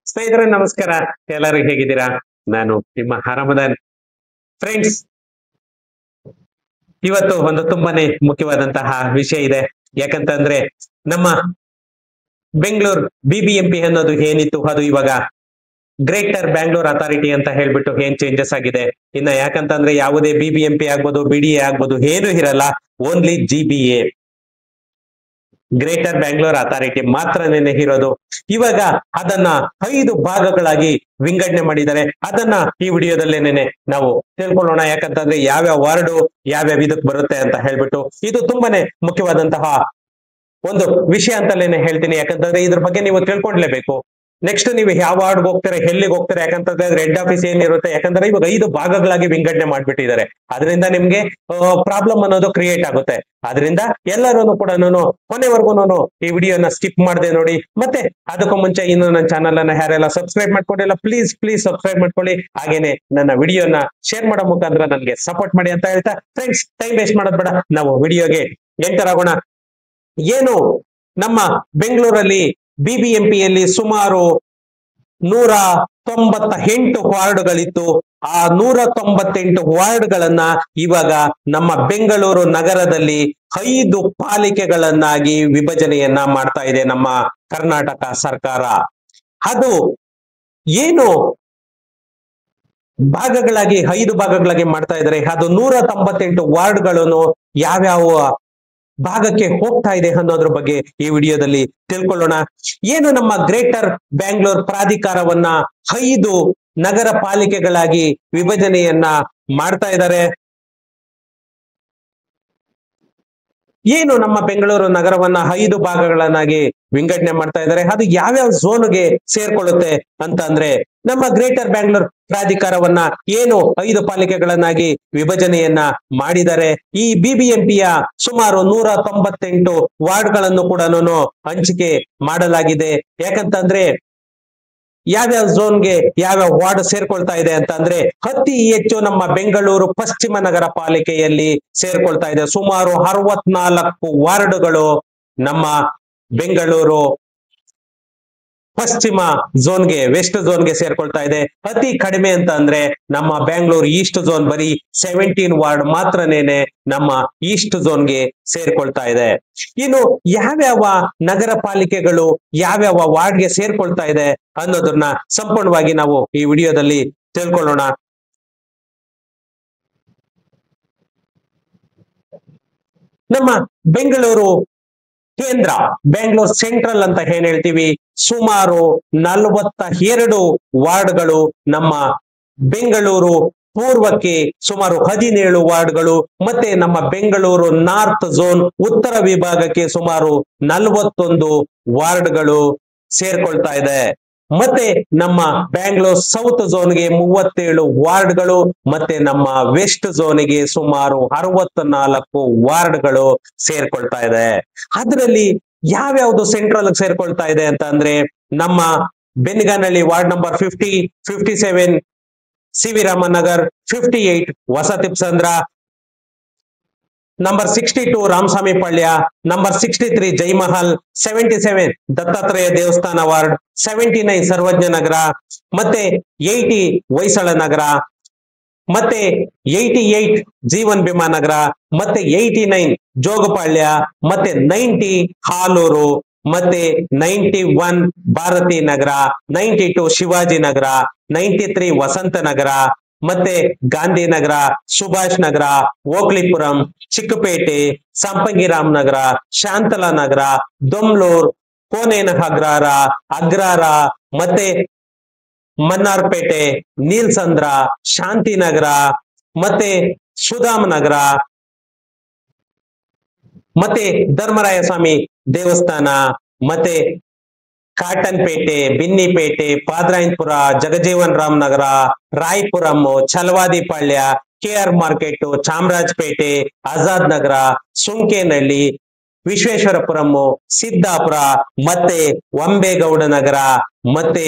ಸ್ನೇಹಿತರೆ ನಮಸ್ಕಾರ. ಎಲ್ಲರೂ ಹೇಗಿದ್ದೀರಾ? ನಾನು ನಿಮ್ಮ ಹರಮದನ್. ಫ್ರೆಂಡ್ಸ್, ಇವತ್ತು ಒಂದು ತುಂಬಾನೇ ಮುಖ್ಯವಾದಂತಹ ವಿಷಯ ಇದೆ. ಯಾಕಂತಂದ್ರೆ ನಮ್ಮ ಬೆಂಗಳೂರು ಬಿಬಿಎಂಪಿ ಅನ್ನೋದು ಏನಿತ್ತು ಅದು ಇವಾಗ ಗ್ರೇಟರ್ ಬ್ಯಾಂಗ್ಳೂರ್ ಅಥಾರಿಟಿ ಅಂತ ಹೇಳ್ಬಿಟ್ಟು ಏನ್ ಚೇಂಜಸ್ ಆಗಿದೆ. ಇನ್ನ ಯಾಕಂತಂದ್ರೆ ಯಾವುದೇ ಬಿಬಿಎಂಪಿ ಆಗ್ಬೋದು, ಬಿಡಿಎ ಆಗ್ಬೋದು, ಏನು ಇರಲ್ಲ, only GBA, greater Bangalore authority ಮಾತ್ರನೇ ಇರೋದು. ಇವಾಗ ಅದನ್ನ 5 ಭಾಗಗಳಾಗಿ ವಿಂಗಡಣೆ ಮಾಡಿದ್ದಾರೆ. ಅದನ್ನ ಈ ವಿಡಿಯೋದಲ್ಲೇನೆ ನಾವು ತಿಳ್ಕೊಳ್ಳೋಣ. ಯಾಕಂತಂದ್ರೆ ಯಾವ್ಯಾವ ವಾರ್ಡು ಯಾವ್ಯಾವ ಇದಕ್ ಬರುತ್ತೆ ಅಂತ ಹೇಳ್ಬಿಟ್ಟು ಇದು ತುಂಬಾನೇ ಮುಖ್ಯವಾದಂತಹ ಒಂದು ವಿಷಯ ಅಂತಲೇನೆ ಹೇಳ್ತೀನಿ. ಯಾಕಂತಂದ್ರೆ ಇದ್ರ ಬಗ್ಗೆ ನೀವು ತಿಳ್ಕೊಂಡ್ಲೇಬೇಕು. ನೆಕ್ಸ್ಟ್ ನೀವು ಯಾವ ವಾರ್ಡ್ ಹೋಗ್ತಾರೆ, ಎಲ್ಲಿಗೆ ಹೋಗ್ತಾರೆ, ಯಾಕಂತಂದ್ರೆ ಹೆಡ್ ಆಫೀಸ್ ಏನಿರುತ್ತೆ. ಯಾಕಂದ್ರೆ ಇವಾಗ 5 ಭಾಗಗಳಾಗಿ ವಿಂಗಡಣೆ ಮಾಡ್ಬಿಟ್ಟಿದ್ದಾರೆ. ಅದರಿಂದ ನಿಮ್ಗೆ ಪ್ರಾಬ್ಲಮ್ ಅನ್ನೋದು ಕ್ರಿಯೇಟ್ ಆಗುತ್ತೆ. ಅದರಿಂದ ಎಲ್ಲರೂ ಕೂಡ ಕೊನೆವರೆಗೂ ಈ ವಿಡಿಯೋನ ಸ್ಕಿಪ್ ಮಾಡದೆ ನೋಡಿ. ಮತ್ತೆ ಅದಕ್ಕೂ ಮುಂಚೆ ಇನ್ನು ನನ್ನ ಚಾನಲ್ ಅನ್ನ ಯಾರೆಲ್ಲ ಸಬ್ಸ್ಕ್ರೈಬ್ ಮಾಡ್ಕೊಂಡಿಲ್ಲ, ಪ್ಲೀಸ್ ಸಬ್ಸ್ಕ್ರೈಬ್ ಮಾಡ್ಕೊಳ್ಳಿ. ಹಾಗೇನೆ ನನ್ನ ವಿಡಿಯೋನ ಶೇರ್ ಮಾಡೋ ಮುಖಾಂತರ ನನಗೆ ಸಪೋರ್ಟ್ ಮಾಡಿ ಅಂತ ಹೇಳ್ತಾ, ಫ್ರೆಂಡ್ಸ್, ಟೈಮ್ ವೇಸ್ಟ್ ಮಾಡೋದ್ ಬೇಡ, ನಾವು ವಿಡಿಯೋಗೆ ಎಂಟರ್ ಆಗೋಣ. ಏನು ನಮ್ಮ ಬೆಂಗಳೂರಲ್ಲಿ ಬಿಬಿಎಂಪಿಯಲ್ಲಿ ಸುಮಾರು 198 ವಾರ್ಡ್ಗಳಿತ್ತು. ಆ 198 ವಾರ್ಡ್ಗಳನ್ನ ಇವಾಗ ನಮ್ಮ ಬೆಂಗಳೂರು ನಗರದಲ್ಲಿ 5 ಪಾಲಿಕೆಗಳನ್ನಾಗಿ ವಿಭಜನೆಯನ್ನ ಮಾಡ್ತಾ ಇದೆ ನಮ್ಮ ಕರ್ನಾಟಕ ಸರ್ಕಾರ. ಅದು ಏನು ಭಾಗಗಳಾಗಿ 5 ಭಾಗಗಳಾಗಿ ಮಾಡ್ತಾ ಇದ್ದಾರೆ. ಅದು 198 ವಾರ್ಡ್ಗಳನ್ನು ಯಾವ್ಯಾವ ಭಾಗಕ್ಕೆ ಹೋಗ್ತಾ ಇದೆ ಅನ್ನೋದ್ರ ಬಗ್ಗೆ ಈ ವಿಡಿಯೋದಲ್ಲಿ ತಿಳ್ಕೊಳ್ಳೋಣ. ಏನು ನಮ್ಮ ಗ್ರೇಟರ್ ಬ್ಯಾಂಗ್ಳೂರ್ ಪ್ರಾಧಿಕಾರವನ್ನ 5 ನಗರ ಪಾಲಿಕೆಗಳಾಗಿ ವಿಭಜನೆಯನ್ನ ಮಾಡ್ತಾ ಇದ್ದಾರೆ. ಏನು ನಮ್ಮ ಬೆಂಗಳೂರು ನಗರವನ್ನ 5 ಭಾಗಗಳನ್ನಾಗಿ ವಿಂಗಡಣೆ ಮಾಡ್ತಾ ಇದ್ದಾರೆ. ಅದು ಯಾವ್ಯಾವ ಝೋನ್ಗೆ ಸೇರ್ಕೊಳ್ಳುತ್ತೆ ಅಂತ ಅಂದ್ರೆ, ನಮ್ಮ ಗ್ರೇಟರ್ ಬ್ಯಾಂಗ್ಳೂರ್ ಪ್ರಾಧಿಕಾರವನ್ನ ಏನು 5 ಪಾಲಿಕೆಗಳನ್ನಾಗಿ ವಿಭಜನೆಯನ್ನ ಮಾಡಿದ್ದಾರೆ. ಈ ಬಿಬಿಎಂಪಿಯ ಸುಮಾರು 198 ವಾರ್ಡ್ಗಳನ್ನು ಕೂಡ ಹಂಚಿಕೆ ಮಾಡಲಾಗಿದೆ. ಯಾಕಂತಂದ್ರೆ ಯಾವ್ಯಾವ ಝೋನ್ಗೆ ಯಾವ್ಯಾವ ವಾರ್ಡ್ ಸೇರ್ಕೊಳ್ತಾ ಇದೆ ಅಂತ ಅಂದ್ರೆ, ಅತಿ ಹೆಚ್ಚು ನಮ್ಮ ಬೆಂಗಳೂರು ಪಶ್ಚಿಮ ನಗರ ಪಾಲಿಕೆಯಲ್ಲಿ ಸೇರ್ಕೊಳ್ತಾ ಇದೆ. ಸುಮಾರು 64 ವಾರ್ಡ್ಗಳು ನಮ್ಮ ಬೆಂಗಳೂರು ಪಶ್ಚಿಮ ಝೋನ್ಗೆ, ವೆಸ್ಟ್ ಝೋನ್ಗೆ ಸೇರ್ಕೊಳ್ತಾ ಇದೆ. ಅತಿ ಕಡಿಮೆ ಅಂತ ಅಂದ್ರೆ ನಮ್ಮ ಬ್ಯಾಂಗ್ಳೂರ್ ಈಸ್ಟ್ ಝೋನ್ ಬರೀ 17 ವಾರ್ಡ್ ಮಾತ್ರನೇನೆ ನಮ್ಮ ಈಸ್ಟ್ ಝೋನ್ಗೆ ಸೇರ್ಕೊಳ್ತಾ ಇದೆ. ಇನ್ನು ಯಾವ್ಯಾವ ನಗರ ಪಾಲಿಕೆಗಳು ಯಾವ್ಯಾವ ವಾರ್ಡ್ಗೆ ಸೇರ್ಕೊಳ್ತಾ ಇದೆ ಅನ್ನೋದನ್ನ ಸಂಪೂರ್ಣವಾಗಿ ನಾವು ಈ ವಿಡಿಯೋದಲ್ಲಿ ತಿಳ್ಕೊಳ್ಳೋಣ. ನಮ್ಮ ಬೆಂಗಳೂರು ಕೇಂದ್ರ, ಬ್ಯಾಂಗ್ಳೂರ್ ಸೆಂಟ್ರಲ್ ಅಂತ ಏನ್ ಹೇಳ್ತೀವಿ, ಸುಮಾರು 42 ವಾರ್ಡ್ಗಳು. ನಮ್ಮ ಬೆಂಗಳೂರು ಪೂರ್ವಕ್ಕೆ ಸುಮಾರು 17 ವಾರ್ಡ್ಗಳು. ಮತ್ತೆ ನಮ್ಮ ಬೆಂಗಳೂರು ನಾರ್ತ್ ಝೋನ್, ಉತ್ತರ ವಿಭಾಗಕ್ಕೆ ಸುಮಾರು 41 ವಾರ್ಡ್ಗಳು ಸೇರ್ಕೊಳ್ತಾ ಇದೆ. ಮತ್ತೆ ನಮ್ಮ ಬ್ಯಾಂಗ್ಳೂರ್ ಸೌತ್ ಝೋನ್ಗೆ 37 ವಾರ್ಡ್ಗಳು. ಮತ್ತೆ ನಮ್ಮ ವೆಸ್ಟ್ ಝೋನ್ಗೆ ಸುಮಾರು 64 ವಾರ್ಡ್ಗಳು ಸೇರ್ಕೊಳ್ತಾ ಇದೆ. ಅದರಲ್ಲಿ ಯಾವ್ಯಾವ್ದು ಸೆಂಟ್ರಲ್ ಸೇರ್ಕೊಳ್ತಾ ಇದೆ ಅಂತ ಅಂದ್ರೆ, ನಮ್ಮ Benniganahalli ward number 50, 57 C V Ramannagar, 58 Hosathippasandra, number 62 Ramaswamy Palya, number 63 Jaimahal, 77 Dattatreya ದೇವಸ್ಥಾನ ವಾರ್ಡ್, 79 ಸರ್ವಜ್ಞ ನಗರ, ಮತ್ತೆ 80 ಹೊಯ್ಸಳ ನಗರ, ಮತ್ತೆ 88 ಜೀವನ್ ಭೀಮಾ ನಗರ, ಮತ್ತೆ 89 ಜೋಗಪಾಳ್ಯ, ಮತ್ತೆ 90 ಹಾಲೂರು, ಮತ್ತೆ 91 ಭಾರತಿ ನಗರ, 92 ಶಿವಾಜಿ ನಗರ, 93 ವಸಂತ ನಗರ, ಮತ್ತೆ ಗಾಂಧಿನಗರ, ಸುಭಾಷ್ ನಗರ, ಓಕ್ಲಿಪುರಂ, ಚಿಕ್ಕಪೇಟೆ, ಸಂಪಂಗಿರಾಮ್ ನಗರ, ಶಾಂತಲಾ ನಗರ, ದೊಮ್ಲೂರ್, ಕೋನೇನ ಅಗ್ರಾರ, ಮತ್ತೆ ಮನ್ನಾರ್ಪೇಟೆ, ನೀಲ್ಸಂದ್ರ, ಶಾಂತಿನಗರ, ಮತ್ತೆ ಸುಧಾಮ್ ನಗರ, ಮತ್ತೆ ಧರ್ಮರಾಯ ಸ್ವಾಮಿ ದೇವಸ್ಥಾನ, ಮತ್ತೆ ಕಾಟನ್ ಪೇಟೆ, ಬಿನ್ನಿಪೇಟೆ, ಪಾದ್ರಾಯನ್ಪುರ, ಜಗಜೀವನ್ ರಾಮ್ ನಗರ, ರಾಯ್ಪುರಂ, ಛಲವಾದಿ ಪಾಳ್ಯ, ಕೆಆರ್ ಮಾರ್ಕೆಟ್, ಚಾಮರಾಜಪೇಟೆ, ಆಜಾದ್ ನಗರ, ಸುಂಕೇನಹಳ್ಳಿ, ವಿಶ್ವೇಶ್ವರಪುರಂ, ಸಿದ್ದಾಪುರ, ಮತ್ತೆ ವಂಬೇಗೌಡ ನಗರ, ಮತ್ತೆ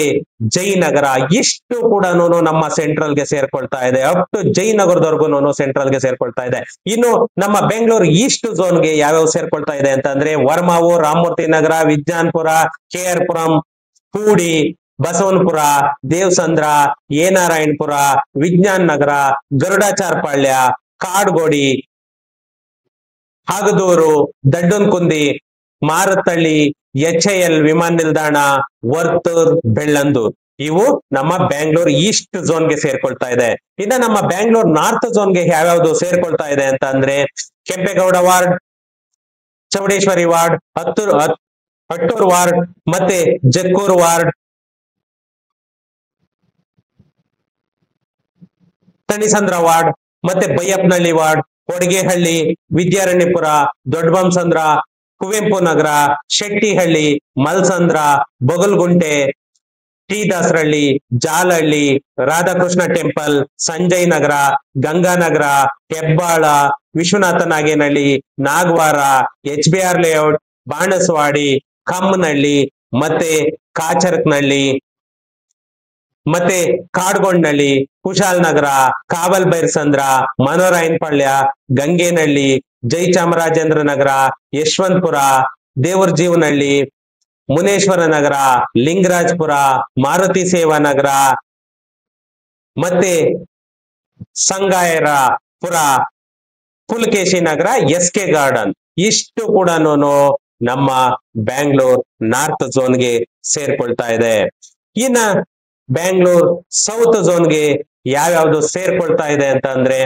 ಜಯನಗರ. ಇಷ್ಟು ಕೂಡ ನಮ್ಮ ಸೆಂಟ್ರಲ್ ಗೆ ಸೇರ್ಕೊಳ್ತಾ ಇದೆ. ಅಪ್ ಟು ಜಯನಗರದವರೆಗೂ ಸೆಂಟ್ರಲ್ ಗೆ ಸೇರ್ಕೊಳ್ತಾ ಇದೆ. ಇನ್ನು ನಮ್ಮ ಬೆಂಗಳೂರು ಈಸ್ಟ್ ಝೋನ್ಗೆ ಯಾವ್ಯಾವ ಸೇರ್ಕೊಳ್ತಾ ಇದೆ ಅಂತ ಅಂದ್ರೆ, ವರ್ಮಾವು, ರಾಮಮೂರ್ತಿ ನಗರ, ವಿಜ್ಞಾನಪುರ, ಕೆಆರ್ ಪುರಂ, ಹೂಡಿ, ಬಸವನಪುರ, ದೇವಸಂದ್ರ, ಎ ನಾರಾಯಣಪುರ, ವಿಜ್ಞಾನ್ ನಗರ, ಗರುಡಾಚಾರ್ಪಾಳ್ಯ, ಕಾಡ್ಗೋಡಿ, ಹಾಗದೂರು, ದಡ್ಡನಕುಂದಿ, ಮಾರತ್ತಳ್ಳಿ, HAL ವಿಮಾನ ನಿಲ್ದಾಣ, ವರ್ತೂರ್, ಬೆಳ್ಳಂದೂರ್. ಇವು ನಮ್ಮ ಬ್ಯಾಂಗ್ಳೂರ್ ಈಸ್ಟ್ ಝೋನ್ಗೆ ಸೇರ್ಕೊಳ್ತಾ ಇದೆ. ಇನ್ನ ನಮ್ಮ ಬ್ಯಾಂಗ್ಳೂರ್ ನಾರ್ತ್ ಝೋನ್ಗೆ ಯಾವ್ಯಾವ್ದು ಸೇರ್ಕೊಳ್ತಾ ಇದೆ ಅಂತ ಅಂದ್ರೆ Kempegowda ward, Chowdeshwari ward, Hattur ward, ಮತ್ತೆ ಜಕ್ಕೂರ್ ವಾರ್ಡ್, ತಣಿಸಂದ್ರ ವಾರ್ಡ್, ಮತ್ತೆ Byappanahalli ward, Kodigehalli, Vidyaranyapura, Doddabommasandra, Kuvempu Nagar, Shettihalli, Malsandra, Bagalgunte, T Dasarahalli, Jalahalli, Radhakrishna temple, Sanjay Nagar, Ganganagar, Hebbal, Vishwanath Nagenahalli, Nagawara, HBR layout, Banaswadi, Kammanahalli, ಮತ್ತೆ ಕಾಚರಕ್ನಹಳ್ಳಿ, ಮತ್ತೆ ಕಾಡ್ಗೊಂಡನಹಳ್ಳಿ, ಕುಶಾಲನಗರ, ಕಾವಲ್ ಬೈರ್ಸಂದ್ರ, ಮನೋರಾಯನಪಾಳ್ಯ, ಗಂಗೇನಹಳ್ಳಿ, ಜಯಚಾಮರಾಜೇಂದ್ರ ನಗರ, ಯಶವಂತಪುರ, ದೇವರಜೀವನಹಳ್ಳಿ, ಮುನೇಶ್ವರ ನಗರ, ಲಿಂಗರಾಜಪುರ, ಮಾರುತಿ ಸೇವಾ ನಗರ, ಮತ್ತೆ ಸಂಗಾಯರಪುರ, ಪುಲಕೇಶಿ ನಗರ, SK ಗಾರ್ಡನ್. ಇಷ್ಟು ಕೂಡ ನಮ್ಮ ಬ್ಯಾಂಗ್ಳೂರ್ ನಾರ್ತ್ ಝೋನ್ಗೆ ಸೇರ್ಕೊಳ್ತಾ ಇದೆ. ಇನ್ನ ಬ್ಯಾಂಗ್ಳೂರ್ ಸೌತ್ ಝೋನ್ಗೆ ಯಾವ್ಯಾವ್ದು ಸೇರ್ಕೊಳ್ತಾ ಇದೆ ಅಂತ ಅಂದ್ರೆ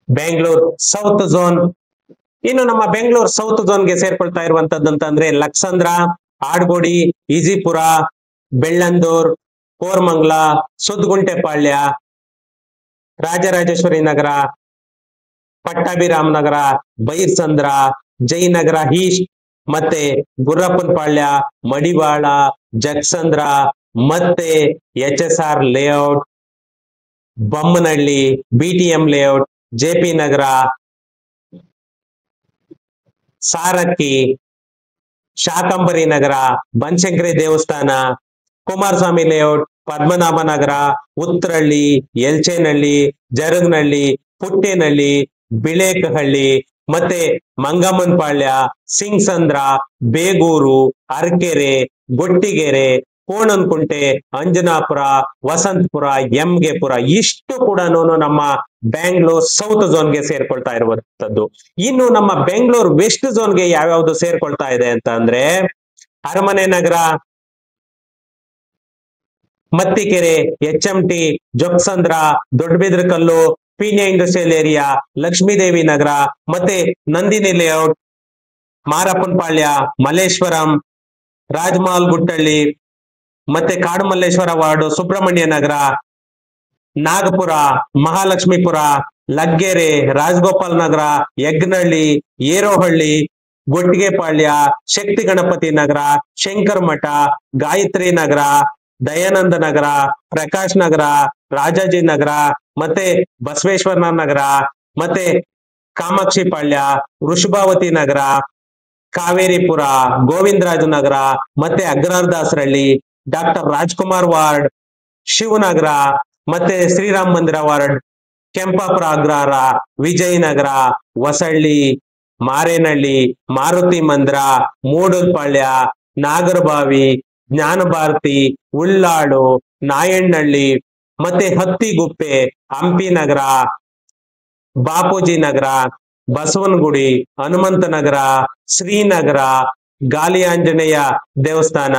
ಬ್ಯಾಂಗ್ಳೂರ್ ಸೌತ್ ಝೋನ್, ಇನ್ನು ನಮ್ಮ ಬೆಂಗಳೂರು ಸೌತ್ ಝೋನ್ಗೆ ಸೇರ್ಕೊಳ್ತಾ ಇರುವಂತದ್ದು ಅಂತಂದ್ರೆ ಲಕ್ಸಂದ್ರ, ಆಡ್ಗೋಡಿ, ಈಜಿಪುರ, ಬೆಳ್ಳಂದೂರ್, ಕೋರ್ಮಂಗ್ಲ, ಸುದ್ಗುಂಟೆಪಾಳ್ಯ, ರಾಜರಾಜೇಶ್ವರಿ ನಗರ, ಪಟ್ಟಾಭಿರಾಮ್ ನಗರ, ಬೈರ್ಸಂದ್ರ, ಜಯನಗರ ಈಸ್ಟ್, ಮತ್ತೆ ಗುರ್ರಪ್ಪನಪಾಳ್ಯ, ಮಡಿವಾಳ, ಜಗಸಂದ್ರ, ಮತ್ತೆ HSR layout, Bommanahalli, BTM layout, JP ನಗರ, ಸಾರಕ್ಕಿ, ಶಾಕಂಬರಿ ನಗರ, ಬನಶಂಕರಿ ದೇವಸ್ಥಾನ, ಕುಮಾರಸ್ವಾಮಿ ಲೇಔಟ್, ಪದ್ಮನಾಭ ನಗರ, ಉತ್ತರಹಳ್ಳಿ, ಯಲ್ಚೇನಹಳ್ಳಿ, ಜರಗನಹಳ್ಳಿ, ಪುಟ್ಟೇನಹಳ್ಳಿ, ಬಿಳೇಕಹಳ್ಳಿ, ಮತ್ತೆ ಮಂಗಮ್ಮನಪಾಳ್ಯ, ಸಿಂಗ್ಸಂದ್ರ, ಬೇಗೂರು, ಅರಕೆರೆ, ಗೊಟ್ಟಿಗೆರೆ, ಕೋಣನಕುಂಟೆ, ಅಂಜನಾಪುರ, ವಸಂತಪುರ, ಯಮ್ಗೆಪುರ. ಇಷ್ಟು ಕೂಡ ನಮ್ಮ ಬ್ಯಾಂಗ್ಳೂರ್ ಸೌತ್ ಝೋನ್ಗೆ ಸೇರ್ಕೊಳ್ತಾ ಇರುವಂತದ್ದು. ಇನ್ನು ನಮ್ಮ ಬೆಂಗಳೂರು ವೆಸ್ಟ್ ಝೋನ್ಗೆ ಯಾವ್ಯಾವ್ದು ಸೇರ್ಕೊಳ್ತಾ ಇದೆ ಅಂತ ಅಂದ್ರೆ Aramane Nagar, Mathikere, HMT, Joksandra, Doddabidarakallu, Peenya industrial area, Lakshmidevi Nagar, ಮತ್ತೆ ನಂದಿನಿ ಲೇಔಟ್, ಮಾರಪ್ಪನಪಾಳ್ಯ, ಮಲ್ಲೇಶ್ವರಂ, ರಾಜಮಹಲ್ ಗುಟ್ಟಳ್ಳಿ, ಮತ್ತೆ ಕಾಡುಮಲ್ಲೇಶ್ವರ ವಾರ್ಡು, ಸುಬ್ರಹ್ಮಣ್ಯ ನಗರ, ನಾಗಪುರ, ಮಹಾಲಕ್ಷ್ಮೀಪುರ, ಲಗ್ಗೆರೆ, ರಾಜಗೋಪಾಲ್ ನಗರ, ಯಗ್ನಹಳ್ಳಿ, ಏರೋಹಳ್ಳಿ, ಗೊಟ್ಟಿಗೆಪಾಳ್ಯ, ಶಕ್ತಿ ಗಣಪತಿ ನಗರ, ಶಂಕರ ಮಠ, ಗಾಯತ್ರಿ ನಗರ, ದಯಾನಂದ ನಗರ, ಪ್ರಕಾಶ್ ನಗರ, ರಾಜಾಜಿ ನಗರ, ಮತ್ತೆ ಬಸವೇಶ್ವರ ನಗರ, ಮತ್ತೆ ಕಾಮಾಕ್ಷಿಪಾಳ್ಯ, ವೃಷಭಾವತಿ ನಗರ, ಕಾವೇರಿಪುರ, ಗೋವಿಂದರಾಜ ನಗರ, ಮತ್ತೆ ಅಗ್ರಹಾರ ದಾಸರಹಳ್ಳಿ, ಡಾಕ್ಟರ್ ರಾಜ್ಕುಮಾರ್ ವಾರ್ಡ್, ಶಿವನಗರ, ಮತ್ತೆ ಶ್ರೀರಾಮ್ ಮಂದಿರ ವಾರ್ಡ್, ಕೆಂಪಾಪುರ ಅಗ್ರಹಾರ, ವಿಜಯನಗರ, ಹೊಸಳ್ಳಿ, ಮಾರೇನಹಳ್ಳಿ, ಮಾರುತಿ ಮಂದಿರ, ಮೂಡಲ್ಪಾಳ್ಯ, ನಾಗರಬಾವಿ, ಜ್ಞಾನಭಾರತಿ, ಉಳ್ಳಾಳು, ನಾಯಣ್ಣಹಳ್ಳಿ, ಮತ್ತೆ ಹತ್ತಿಗುಪ್ಪೆ, ಹಂಪಿ ನಗರ, ಬಾಪೂಜಿ ನಗರ, ಬಸವನಗುಡಿ, ಹನುಮಂತ ನಗರ, ಶ್ರೀನಗರ, ಗಾಲಿ ಆಂಜನೇಯ ದೇವಸ್ಥಾನ,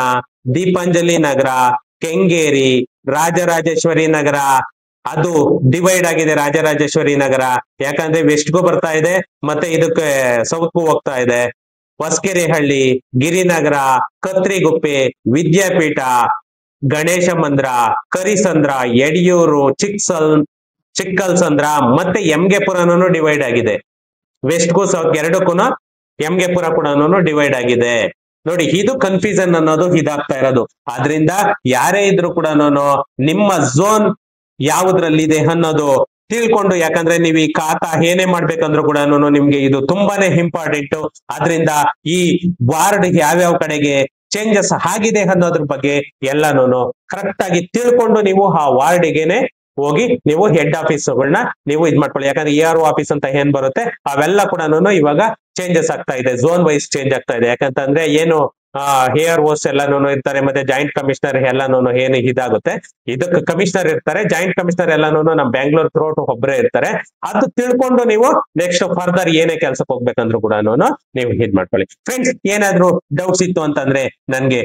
ದೀಪಾಂಜಲಿ ನಗರ, ಕೆಂಗೇರಿ, ರಾಜರಾಜೇಶ್ವರಿ ನಗರ. ಅದು ಡಿವೈಡ್ ಆಗಿದೆ ರಾಜರಾಜೇಶ್ವರಿ ನಗರ, ಯಾಕಂದ್ರೆ ವೆಸ್ಟ್ಗೂ ಬರ್ತಾ ಇದೆ ಮತ್ತೆ ಇದಕ್ಕೆ ಸೌತ್ಗೂ ಹೋಗ್ತಾ ಇದೆ. ಹೊಸಕೆರೆಹಳ್ಳಿ, ಗಿರಿನಗರ, ಕತ್ರಿಗುಪ್ಪೆ, ವಿದ್ಯಾಪೀಠ, ಗಣೇಶ ಮಂದಿರ, ಕರಿಸಂದ್ರ, ಯಡಿಯೂರು, ಚಿಕ್ಕಲ್ಸಂದ್ರ, ಮತ್ತೆ ಯಮ್ಗೆಪುರನೂ ಡಿವೈಡ್ ಆಗಿದೆ. ವೆಸ್ಟ್ಗೂ ಸೌತ್ ಎರಡಕ್ಕೂ ಯಮ್ಗೆಪುರ ಕೂಡ ಡಿವೈಡ್ ಆಗಿದೆ. ನೋಡಿ, ಇದು ಕನ್ಫ್ಯೂಷನ್ ಅನ್ನೋದು ಇದಾಗ್ತಾ ಇರೋದು. ಆದ್ರಿಂದ ಯಾರೇ ಇದ್ರು ಕೂಡ ನಿಮ್ಮ ಝೋನ್ ಯಾವುದ್ರಲ್ಲಿದೆ ಅನ್ನೋದು ತಿಳ್ಕೊಂಡು, ಯಾಕಂದ್ರೆ ನೀವು ಈ ಖಾತಾ ಏನೇ ಮಾಡ್ಬೇಕಂದ್ರೂ ಕೂಡ ನಿಮ್ಗೆ ಇದು ತುಂಬಾನೇ ಇಂಪಾರ್ಟೆಂಟ್. ಆದ್ರಿಂದ ಈ ವಾರ್ಡ್ ಯಾವ್ಯಾವ ಕಡೆಗೆ ಚೇಂಜಸ್ ಆಗಿದೆ ಅನ್ನೋದ್ರ ಬಗ್ಗೆ ಎಲ್ಲಾನು ಕರೆಕ್ಟ್ ಆಗಿ ತಿಳ್ಕೊಂಡು ನೀವು ಆ ವಾರ್ಡ್ಗೆನೆ ಹೋಗಿ ನೀವು ಹೆಡ್ ಆಫೀಸ್ಗಳನ್ನ ನೀವು ಇದ್ ಮಾಡ್ಕೊಳ್ಳಿ. ಯಾಕಂದ್ರೆ ERO ಆಫೀಸ್ ಅಂತ ಏನ್ ಬರುತ್ತೆ ಅವೆಲ್ಲ ಕೂಡ ಇವಾಗ ಚೇಂಜಸ್ ಆಗ್ತಾ ಇದೆ, ಝೋನ್ ವೈಸ್ ಚೇಂಜ್ ಆಗ್ತಾ ಇದೆ. ಯಾಕಂತಂದ್ರೆ ಏನು ಹೇಆರ್ ಓಸ್ ಎಲ್ಲಾನು ಇರ್ತಾರೆ, ಮತ್ತೆ ಜಾಯಿಂಟ್ ಕಮಿಷನರ್ ಎಲ್ಲಾನು ಏನು ಇದಾಗುತ್ತೆ, ಇದಕ್ಕೆ ಕಮಿಷನರ್ ಇರ್ತಾರೆ, ಜಾಯಿಂಟ್ ಕಮಿಷನರ್ ಎಲ್ಲಾನು ನಮ್ ಬ್ಯಾಂಗ್ಳೂರ್ ಥ್ರೋಟ್ ಒಬ್ಬರೇ ಇರ್ತಾರೆ. ಅದು ತಿಳ್ಕೊಂಡು ನೀವು ನೆಕ್ಸ್ಟ್ ಫರ್ದರ್ ಏನೇ ಕೆಲ್ಸಕ್ಕೆ ಹೋಗ್ಬೇಕಂದ್ರೂ ಕೂಡ ನೀವು ಇದ್ ಮಾಡ್ಕೊಳ್ಳಿ. ಫ್ರೆಂಡ್ಸ್, ಏನಾದ್ರು ಡೌಟ್ಸ್ ಇತ್ತು ಅಂತಂದ್ರೆ ನನ್ಗೆ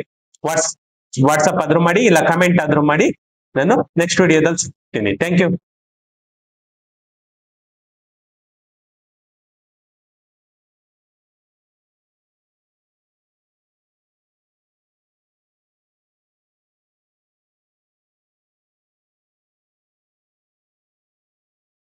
ವಾಟ್ಸಪ್ ಆದ್ರೂ ಮಾಡಿ, ಇಲ್ಲ ಕಮೆಂಟ್ ಆದ್ರೂ ಮಾಡಿ. ನಾನು ನೆಕ್ಸ್ಟ್ ವಿಡಿಯೋದಲ್ಲಿ ಸಿಗ್ತೀನಿ. Thank you.